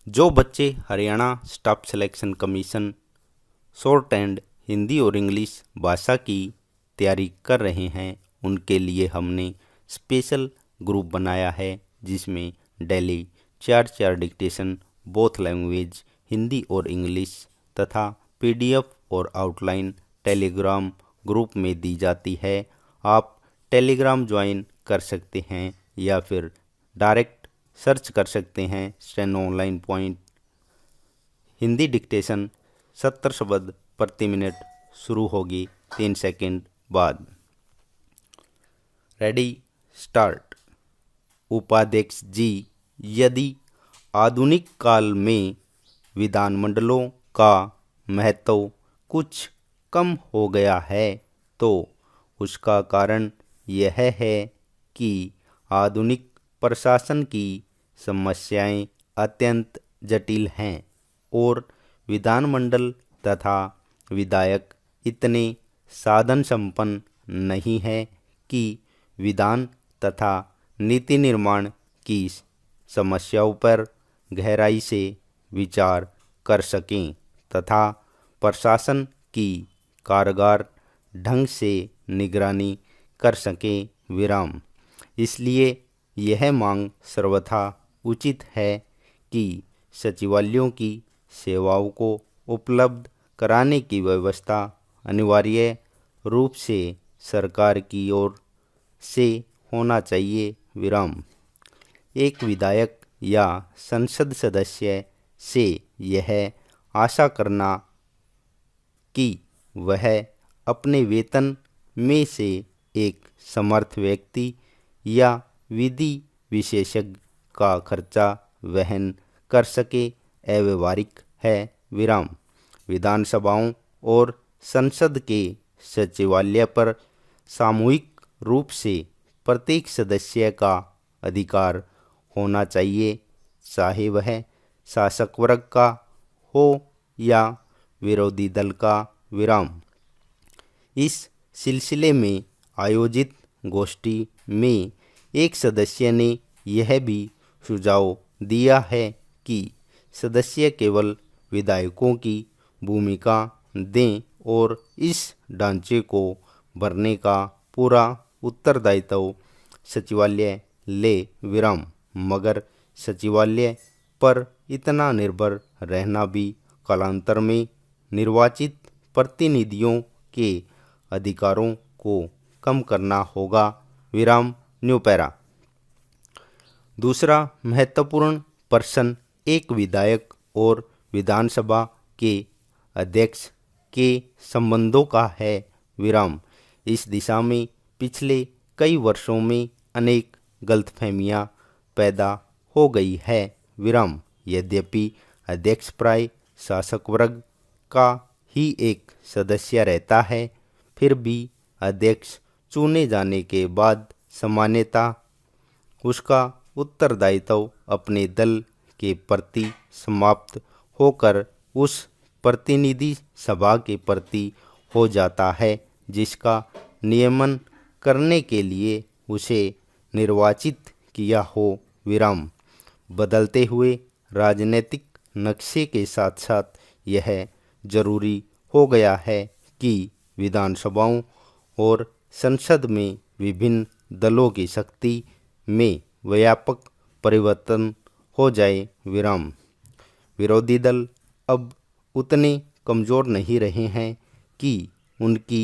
जो बच्चे Haryana staff selection commission short and Hindi और इंग्लिश भाषा की तैयारी कर रहे हैं, उनके लिए हमने स्पेशल ग्रुप बनाया है, जिसमें daily 4 dictation both language Hindi और इंग्लिश तथा पीडीएफ और आउटलाइन टेलीग्राम ग्रुप में दी जाती है। आप टेलीग्राम ज्वाइन कर सकते हैं या फिर डायरेक्ट सर्च कर सकते हैं steno online point. Hindi dictation 70 शब्द प्रति मिनट शुरू होगी 3 सेकंड बाद। Ready start. उपाध्यक्ष जी, यदि आधुनिक काल में विधानमंडलों का महत्व कुछ कम हो गया है तो उसका कारण यह है कि आधुनिक प्रशासन की समस्याएं अत्यंत जटिल हैं और विधानमंडल तथा विधायक इतने साधन संपन्न नहीं हैं कि विधान तथा नीति निर्माण की समस्याओं पर गहराई से विचार कर सकें तथा प्रशासन की कारगर ढंग से निगरानी कर सकें। विराम। इसलिए यह मांग सर्वथा उचित है कि सचिवालयों की सेवाओं को उपलब्ध कराने की व्यवस्था अनिवार्य रूप से सरकार की ओर से होना चाहिए। विराम। एक विधायक या संसद सदस्य से यह आशा करना कि वह अपने वेतन में से एक समर्थ व्यक्ति या विधि विशेषज्ञ का खर्चा वहन कर सके अव्यवहारिक है। विराम। विधानसभाओं और संसद के सचिवालय पर सामूहिक रूप से प्रत्येक सदस्य का अधिकार होना चाहिए, चाहे वह शासक वर्ग का हो या विरोधी दल का। विराम। इस सिलसिले में आयोजित गोष्ठी में एक सदस्य ने यह भी सुझाव दिया है कि सदस्य केवल विधायकों की भूमिका दें और इस ढांचे को भरने का पूरा उत्तरदायित्व सचिवालय ले। विराम। मगर सचिवालय पर इतना निर्भर रहना भी कालांतर में निर्वाचित प्रतिनिधियों के अधिकारों को कम करना होगा। विराम। New para. दूसरा महत्वपूर्ण प्रश्न एक विधायक और विधानसभा के अध्यक्ष के संबंधों का है। विराम। इस दिशा में पिछले कई वर्षों में अनेक गलतफहमियां पैदा हो गई है। विराम। यद्यपि अध्यक्ष प्राय शासक वर्ग का ही एक सदस्य रहता है, फिर भी अध्यक्ष चुने जाने के बाद सामान्यतः उसका उत्तरदायित्व अपने दल के प्रति समाप्त होकर उस प्रतिनिधि सभा के प्रति हो जाता है जिसका नियमन करने के लिए उसे निर्वाचित किया हो। विराम। बदलते हुए राजनीतिक नक्शे के साथ साथ यह जरूरी हो गया है कि विधानसभाओं और संसद में विभिन्न दलों की शक्ति में व्यापक परिवर्तन हो जाए। विराम। विरोधी दल अब उतने कमज़ोर नहीं रहे हैं कि उनकी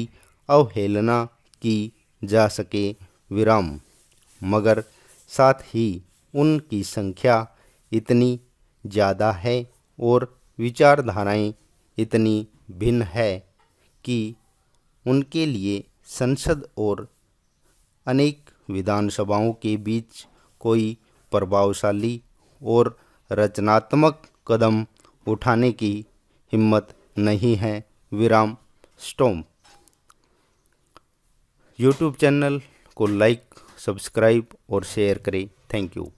अवहेलना की जा सके। विराम। मगर साथ ही उनकी संख्या इतनी ज़्यादा है और विचारधाराएं इतनी भिन्न है कि उनके लिए संसद और अनेक विधानसभाओं के बीच कोई प्रभावशाली और रचनात्मक कदम उठाने की हिम्मत नहीं है। विराम। स्टॉप। यूट्यूब चैनल को लाइक, सब्सक्राइब और शेयर करें। Thank you.